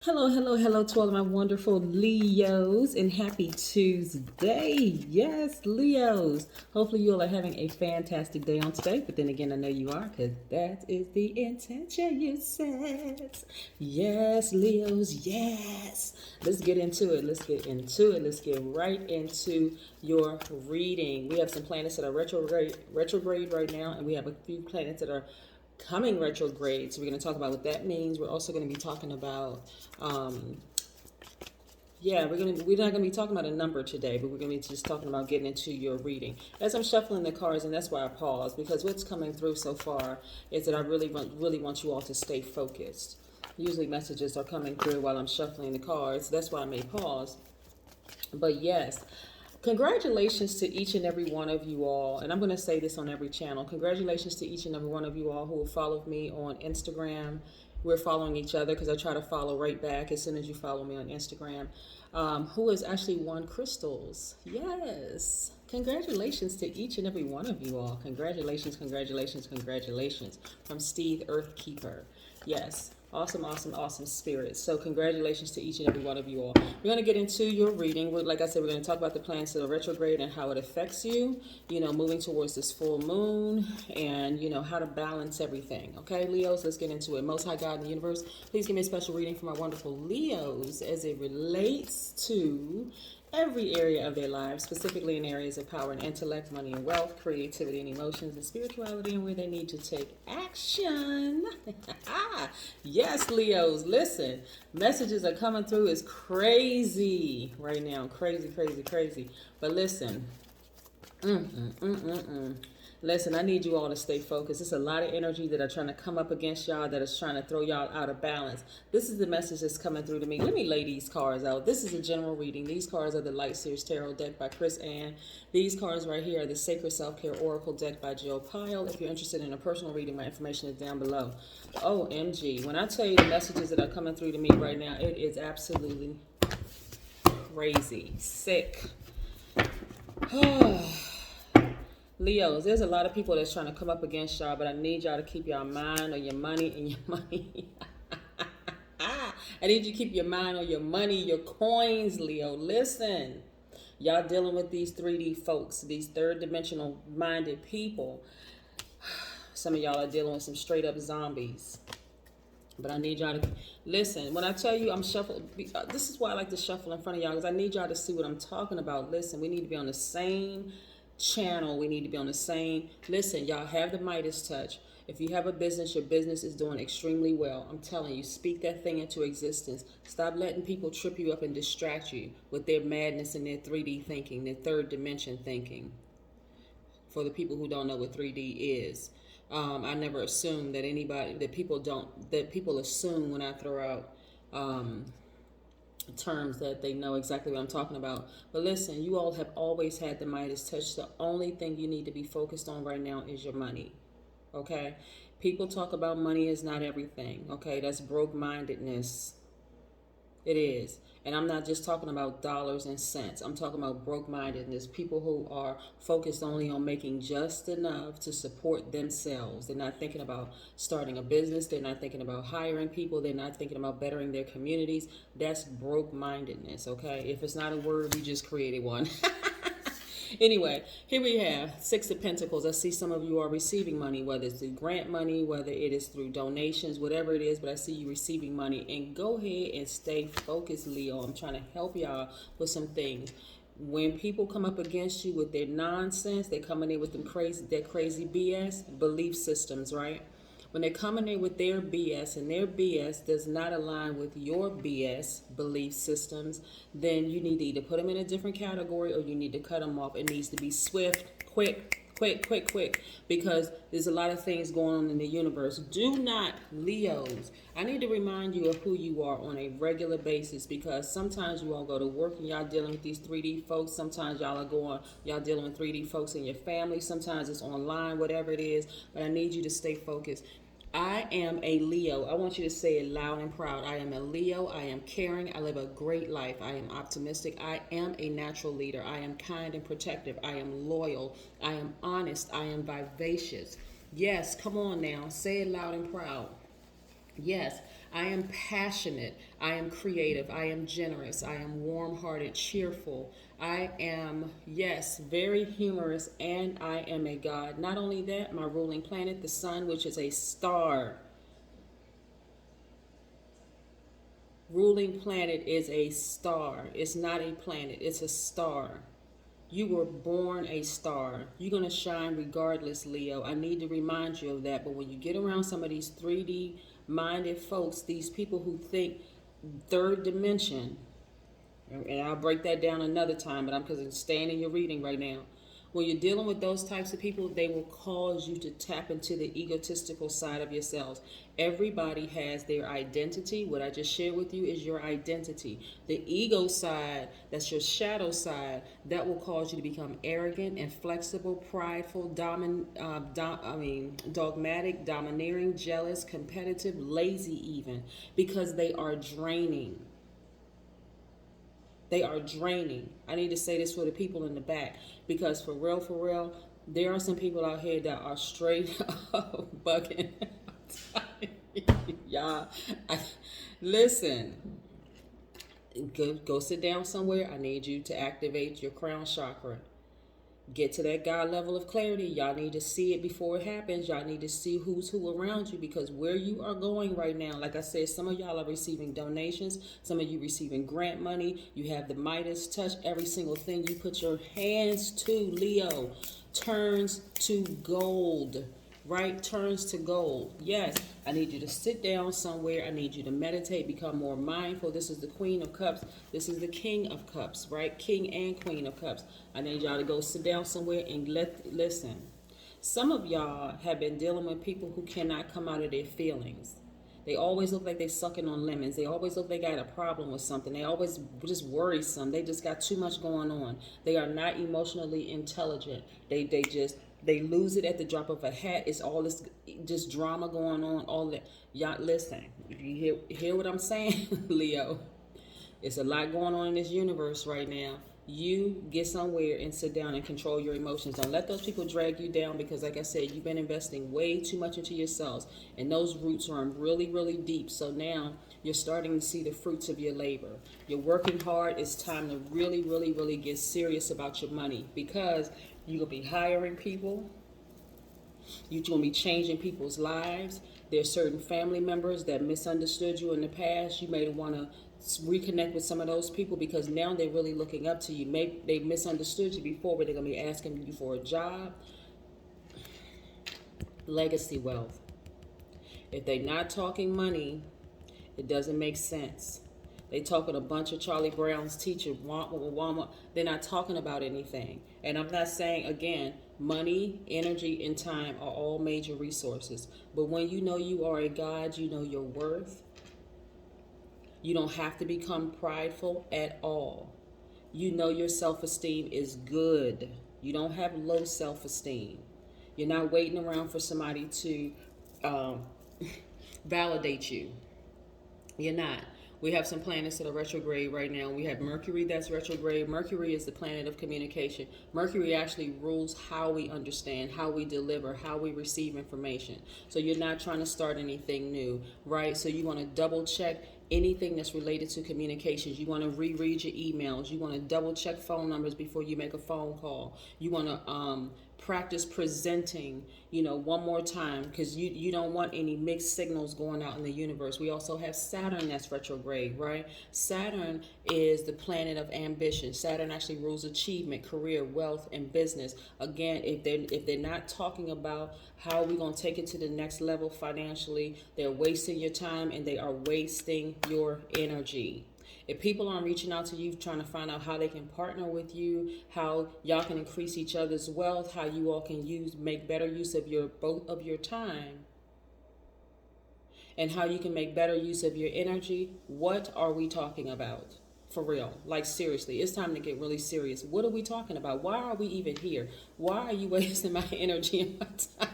Hello, hello, hello to all of my wonderful Leos and happy Tuesday. Yes, Leos. Hopefully you all are having a fantastic day on today. But then again, I know you are because that is the intention you set. Yes, Leos, yes. Let's get into it. Let's get right into your reading. We have some planets that are retrograde right now, and we have a few planets that are coming retrograde. So we're going to talk about what that means. We're also going to be talking about we're not gonna be talking about a number today, but we're gonna be just talking about getting into your reading. As I'm shuffling the cards, and that's why I pause, because what's coming through so far is that I really want you all to stay focused. Usually messages are coming through while I'm shuffling the cards. That's why I may pause. But yes, congratulations to each and every one of you all. And I'm going to say this on every channel. Congratulations to each and every one of you all who have followed me on Instagram. We're following each other because I try to follow right back as soon as you follow me on Instagram. Who has actually won crystals. Yes. Congratulations to each and every one of you all. Congratulations, congratulations, congratulations from Steve Earthkeeper. Yes. Awesome, awesome, awesome spirit. So congratulations to each and every one of you all. We're going to get into your reading. Like I said, we're going to talk about the planets that are retrograde and how it affects you, moving towards this full moon and, how to balance everything. Okay, Leos, let's get into it. Most High God in the universe, please give me a special reading for my wonderful Leos as it relates to every area of their lives, specifically in areas of power and intellect, money and wealth, creativity and emotions, and spirituality, and where they need to take action. Yes, Leos, listen. Messages are coming through is crazy right now. Crazy, crazy, crazy. But listen. Listen, I need you all to stay focused. There's a lot of energy that are trying to come up against y'all, that is trying to throw y'all out of balance. This is the message that's coming through to me. Let me lay these cards out. This is a general reading. These cards are the Light Series Tarot deck by Chris Ann. These cards right here are the Sacred Self-Care Oracle deck by Jill Pyle. If you're interested in a personal reading, my information is down below. OMG. When I tell you the messages that are coming through to me right now, it is absolutely crazy. Sick. Leos, there's a lot of people that's trying to come up against y'all, but I need y'all to keep your mind on your money and your money. I need you to keep your mind on your money, your coins, Leo. Listen, y'all dealing with these 3D folks, these third dimensional minded people. Some of y'all are dealing with some straight up zombies. But I need y'all to listen. When I tell you I'm shuffling, this is why I like to shuffle in front of y'all, because I need y'all to see what I'm talking about. Listen, we need to be on the same channel. We need to be on the same. Listen, y'all have the Midas touch. If you have a business, your business is doing extremely well. I'm telling you, speak that thing into existence. Stop letting people trip you up and distract you with their madness and their 3D thinking, their third dimension thinking. For the people who don't know what 3D is. I never assume that people assume when I throw out terms that they know exactly what I'm talking about. But listen, you all have always had the Midas touch. The only thing you need to be focused on right now is your money. Okay? People talk about money is not everything. Okay? That's broke-mindedness. It is. And I'm not just talking about dollars and cents. I'm talking about broke-mindedness. People who are focused only on making just enough to support themselves. They're not thinking about starting a business. They're not thinking about hiring people. They're not thinking about bettering their communities. That's broke-mindedness, okay? If it's not a word, we just created one. Anyway, here we have Six of Pentacles. I see some of you are receiving money, whether it's through grant money, whether it is through donations, whatever it is, but I see you receiving money. And go ahead and stay focused, Leo. I'm trying to help y'all with some things. When people come up against you with their nonsense, they're coming in with their crazy BS, belief systems, right? When they come in there with their BS and their BS does not align with your BS belief systems, then you need to either put them in a different category or you need to cut them off. It needs to be swift, quick, because there's a lot of things going on in the universe. Do not, Leos, I need to remind you of who you are on a regular basis, because sometimes you all go to work and y'all dealing with these 3D folks. Sometimes y'all dealing with 3D folks in your family. Sometimes it's online, whatever it is, but I need you to stay focused. I am a Leo. I want you to say it loud and proud. I am a Leo. I am caring. I live a great life. I am optimistic. I am a natural leader. I am kind and protective. I am loyal. I am honest. I am vivacious. Yes, come on now. Say it loud and proud. Yes, I am passionate. I am creative. I am generous. I am warm hearted, cheerful. I am, yes, very humorous, and I am a god. Not only that, my ruling planet, the sun, which is a star. Ruling planet is a star. It's not a planet, it's a star. You were born a star. You're going to shine regardless, Leo. I need to remind you of that. But when you get around some of these 3D minded folks, these people who think third dimension, and I'll break that down another time, but I'm because I'm staying in your reading right now. When you're dealing with those types of people, they will cause you to tap into the egotistical side of yourselves. Everybody has their identity. What I just shared with you is your identity. The ego side, that's your shadow side, that will cause you to become arrogant, inflexible, prideful, dogmatic, domineering, jealous, competitive, lazy even, because they are draining. They are draining. I need to say this for the people in the back, because for real, there are some people out here that are straight up bugging. Y'all, listen. Go sit down somewhere. I need you to activate your crown chakra. Get to that God level of clarity. Y'all need to see it before it happens. Y'all need to see who's who around you, because where you are going right now, like I said, some of y'all are receiving donations. Some of you receiving grant money. You have the Midas touch. Every single thing you put your hands to, Leo, turns to gold. Right? Turns to gold. Yes, I need you to sit down somewhere. I need you to meditate, become more mindful. This is the Queen of Cups. This is the King of Cups, right? King and Queen of Cups. I need y'all to go sit down somewhere and listen. Some of y'all have been dealing with people who cannot come out of their feelings. They always look like they're sucking on lemons. They always look like they got a problem with something. They always just worrisome. They just got too much going on. They are not emotionally intelligent. They lose it at the drop of a hat. It's all this just drama going on. All that. Y'all listen. You hear what I'm saying, Leo? It's a lot going on in this universe right now. You get somewhere and sit down and control your emotions. Don't let those people drag you down, because like I said, you've been investing way too much into yourselves, and those roots are really, really deep. So now you're starting to see the fruits of your labor. You're working hard. It's time to really, really, really get serious about your money, because you're going to be hiring people. You're going to be changing people's lives. There's certain family members that misunderstood you in the past. You may want to reconnect with some of those people, because now they're really looking up to you. Maybe they misunderstood you before, but they're going to be asking you for a job. Legacy wealth. If they're not talking money, it doesn't make sense. They talking a bunch of Charlie Brown's teacher, Walmart. They're not talking about anything. And I'm not saying, again, money, energy, and time are all major resources. But when you know you are a God, you know your worth. You don't have to become prideful at all. You know your self-esteem is good. You don't have low self-esteem. You're not waiting around for somebody to validate you. You're not. We have some planets that are retrograde right now. We have Mercury that's retrograde. Mercury is the planet of communication. Mercury actually rules how we understand, how we deliver, how we receive information. So you're not trying to start anything new, right? So you want to double check anything that's related to communications. You want to reread your emails. You want to double check phone numbers before you make a phone call. You want to practice presenting, one more time, because you don't want any mixed signals going out in the universe. We also have Saturn that's retrograde, right? Saturn is the planet of ambition. Saturn actually rules achievement, career, wealth, and business. Again, if they're not talking about how we're going to take it to the next level financially, they're wasting your time and they are wasting your energy. If people aren't reaching out to you trying to find out how they can partner with you, how y'all can increase each other's wealth, how you all can make better use of both of your time, and how you can make better use of your energy, what are we talking about? For real, like seriously, it's time to get really serious. What are we talking about? Why are we even here? Why are you wasting my energy and my time?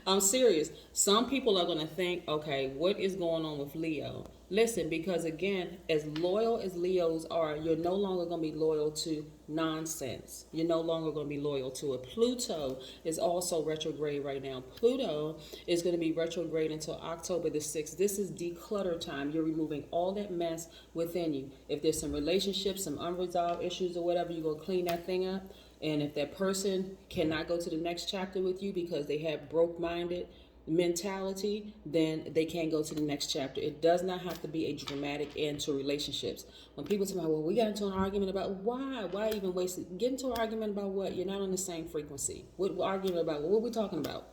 I'm serious. Some people are going to think, okay, what is going on with Leo? Listen, because again, as loyal as Leos are, you're no longer going to be loyal to nonsense. You're no longer going to be loyal to it. Pluto is also retrograde right now. Pluto is going to be retrograde until October the 6th. This is declutter time. You're removing all that mess within you. If there's some relationships, some unresolved issues or whatever, you're going to clean that thing up. And if that person cannot go to the next chapter with you because they have broke-minded mentality, then they can't go to the next chapter. It does not have to be a dramatic end to relationships. When people tell me, well, we got into an argument about why even waste it? Get into an argument about what? You're not on the same frequency. What argument about? What are we talking about?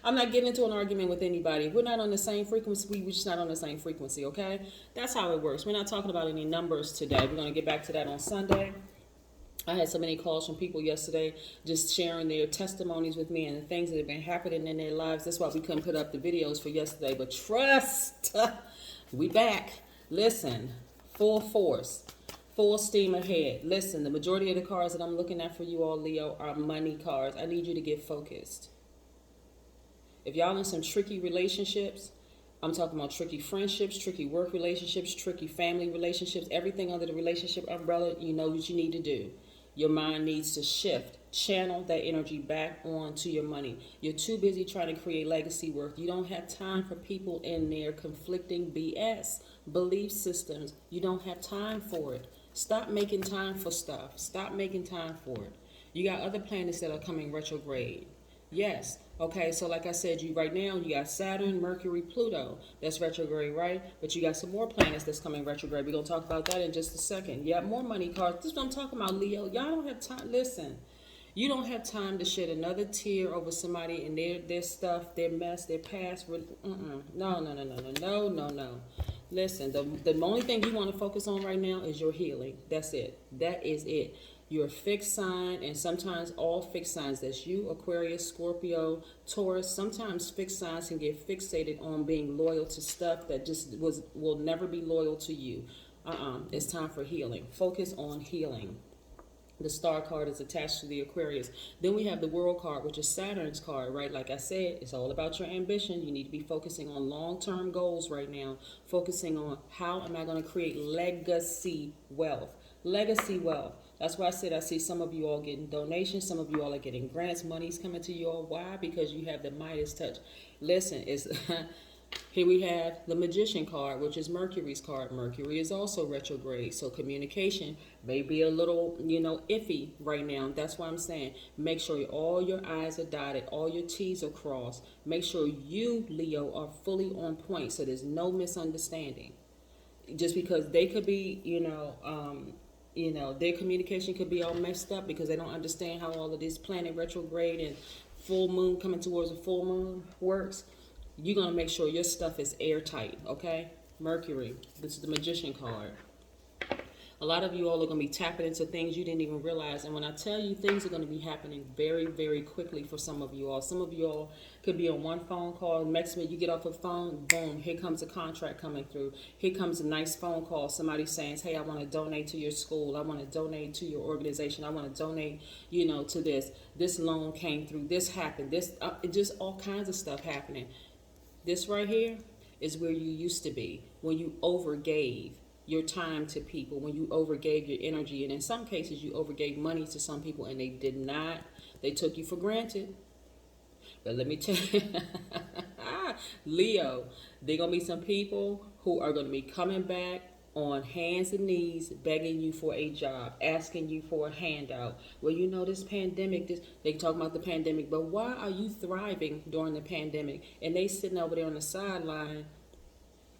I'm not getting into an argument with anybody. If we're not on the same frequency, we're just not on the same frequency, okay? That's how it works. We're not talking about any numbers today. We're going to get back to that on Sunday. I had so many calls from people yesterday just sharing their testimonies with me and the things that have been happening in their lives. That's why we couldn't put up the videos for yesterday. But trust, we back. Listen, full force, full steam ahead. Listen, the majority of the cards that I'm looking at for you all, Leo, are money cards. I need you to get focused. If y'all in some tricky relationships, I'm talking about tricky friendships, tricky work relationships, tricky family relationships, everything under the relationship umbrella, you know what you need to do. Your mind needs to shift. Channel that energy back onto your money. You're too busy trying to create legacy work. You don't have time for people in their conflicting BS, belief systems. You don't have time for it. Stop making time for stuff. Stop making time for it. You got other planets that are coming retrograde. Yes. Okay, so like I said, you right now, you got Saturn, Mercury, Pluto. That's retrograde, right? But you got some more planets that's coming retrograde. We're going to talk about that in just a second. You have more money cards. This is what I'm talking about, Leo. Y'all don't have time. Listen, you don't have time to shed another tear over somebody and their stuff, their mess, their past. No. Listen, the only thing you want to focus on right now is your healing. That's it. That is it. You're a fixed sign, and sometimes all fixed signs, that's you, Aquarius, Scorpio, Taurus, sometimes fixed signs can get fixated on being loyal to stuff that just will never be loyal to you. It's time for healing. Focus on healing. The star card is attached to the Aquarius. Then we have the world card, which is Saturn's card, right? Like I said, it's all about your ambition. You need to be focusing on long-term goals right now. Focusing on how am I going to create legacy wealth. Legacy wealth. That's why I said I see some of you all getting donations. Some of you all are getting grants. Money's coming to you all. Why? Because you have the Midas touch. Listen, it's here we have the Magician card, which is Mercury's card. Mercury is also retrograde. So communication may be a little, iffy right now. That's why I'm saying make sure all your I's are dotted, all your T's are crossed. Make sure you, Leo, are fully on point so there's no misunderstanding. Just because they could be, their communication could be all messed up because they don't understand how all of this planet retrograde and full moon coming towards a full moon works. You're going to make sure your stuff is airtight, okay? Mercury, this is the Magician card. A lot of you all are going to be tapping into things you didn't even realize. And when I tell you, things are going to be happening very, very quickly for some of you all. Some of you all could be on one phone call. Next minute you get off the phone, boom, here comes a contract coming through. Here comes a nice phone call. Somebody saying, hey, I want to donate to your school. I want to donate to your organization. I want to donate, to this. This loan came through. This happened. This, just all kinds of stuff happening. This right here is where you used to be when you overgave your time to people, when you overgave your energy, and in some cases you overgave money to some people and they did not. They took you for granted. But let me tell you, Leo, there are going to be some people who are going to be coming back on hands and knees, begging you for a job, asking you for a handout. Well, this pandemic, they talk about the pandemic, but why are you thriving during the pandemic? And they sitting over there on the sideline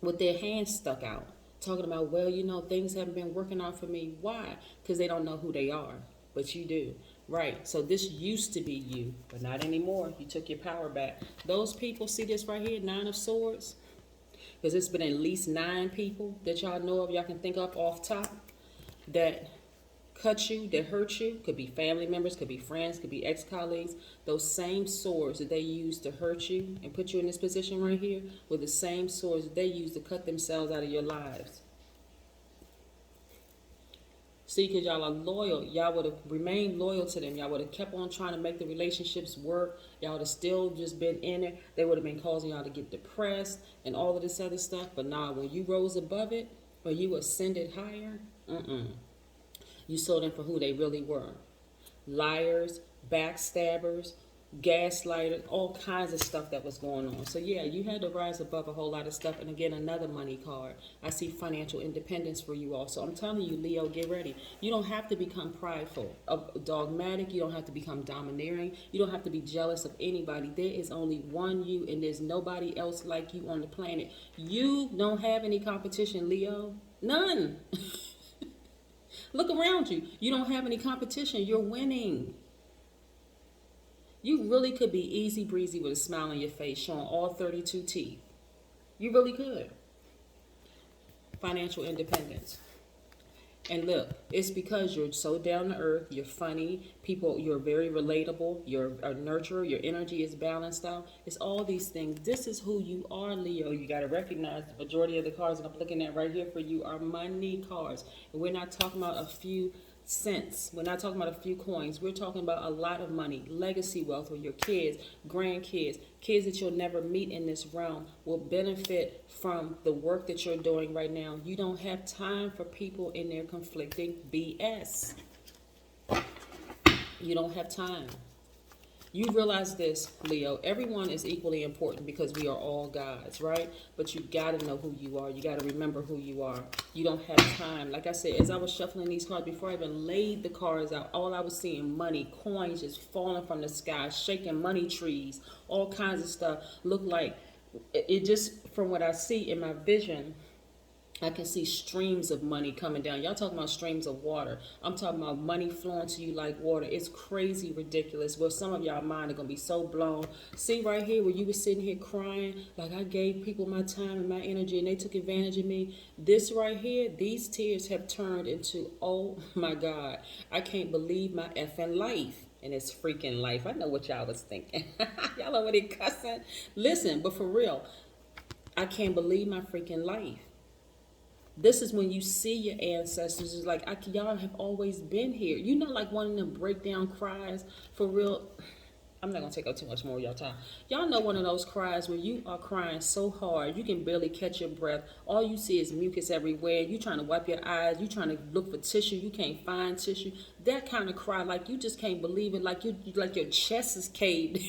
with their hands stuck out, talking about, well, things haven't been working out for me. Why? Because they don't know who they are, but you do. Right, so this used to be you, but not anymore. You took your power back. Those people, see this right here, 9 of Swords? Because it's been at least 9 people that y'all know of, y'all can think of off top, that cut you, that hurt you. Could be family members, could be friends, could be ex-colleagues. Those same swords that they used to hurt you and put you in this position right here were the same swords that they used to cut themselves out of your lives. See, because y'all are loyal. Y'all would have remained loyal to them. Y'all would have kept on trying to make the relationships work. Y'all would have still just been in it. They would have been causing y'all to get depressed and all of this other stuff. But nah, when you rose above it, when you ascended higher, you saw them for who they really were. Liars, backstabbers, gaslighters, all kinds of stuff that was going on. So yeah, you had to rise above a whole lot of stuff. And again, another money card. I see financial independence for you all. So I'm telling you, Leo, get ready. You don't have to become prideful, dogmatic. You don't have to become domineering. You don't have to be jealous of anybody. There is only one you, and there's nobody else like you on the planet. You don't have any competition, Leo. None. Look around you. You don't have any competition. You're winning. You really could be easy breezy with a smile on your face, showing all 32 teeth. You really could. Financial independence. And look, it's because you're so down to earth, you're funny, you're very relatable, you're a nurturer, your energy is balanced out. It's all these things. This is who you are, Leo. You got to recognize the majority of the cards that I'm looking at right here for you are money cards. And we're not talking about a few cents. We're not talking about a few coins. We're talking about a lot of money, legacy wealth, where your kids, grandkids, kids that you'll never meet in this realm will benefit from the work that you're doing right now. You don't have time for people in their conflicting BS. You don't have time. You realize this, Leo, everyone is equally important because we are all gods, right? But you got to know who you are. You got to remember who you are. You don't have time. Like I said, as I was shuffling these cards, before I even laid the cards out, all I was seeing money, coins just falling from the sky, shaking money trees, all kinds of stuff. Look like, it just, from what I see in my vision, I can see streams of money coming down. Y'all talking about streams of water. I'm talking about money flowing to you like water. It's crazy ridiculous. Well, some of y'all mind are going to be so blown. See right here where you were sitting here crying, like I gave people my time and my energy and they took advantage of me. This right here, these tears have turned into, oh my God, I can't believe my effing life. And it's freaking life. I know what y'all was thinking. Y'all already cussing. Listen, but for real, I can't believe my freaking life. This is when you see your ancestors. It's like, y'all have always been here. You know, like one of them breakdown cries for real. I'm not going to take up too much more of y'all time. Y'all know one of those cries where you are crying so hard, you can barely catch your breath. All you see is mucus everywhere. You trying to wipe your eyes. You trying to look for tissue. You can't find tissue. That kind of cry, like you just can't believe it. Like your chest is caved.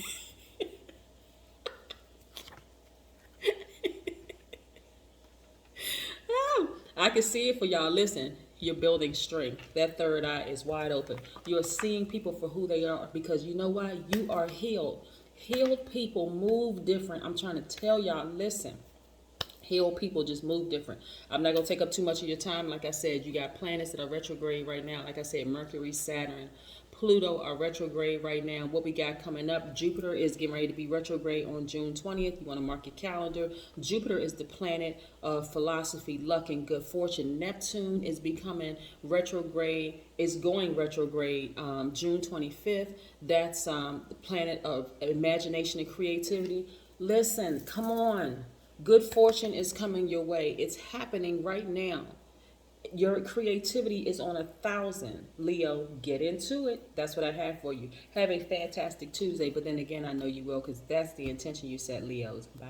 I can see it for y'all. Listen, you're building strength. That third eye is wide open. You're seeing people for who they are because you know why? You are healed. Healed people move different. I'm trying to tell y'all, listen. Healed people just move different. I'm not going to take up too much of your time. Like I said, you got planets that are retrograde right now. Like I said, Mercury, Saturn, Pluto are retrograde right now. What we got coming up, Jupiter is getting ready to be retrograde on June 20th. You want to mark your calendar. Jupiter is the planet of philosophy, luck, and good fortune. Neptune is becoming retrograde, is going retrograde June 25th. That's the planet of imagination and creativity. Listen, come on. Good fortune is coming your way. It's happening right now. Your creativity is on 1,000. Leo, get into it. That's what I have for you. Have a fantastic Tuesday. But then again, I know you will because that's the intention you set, Leos. Bye.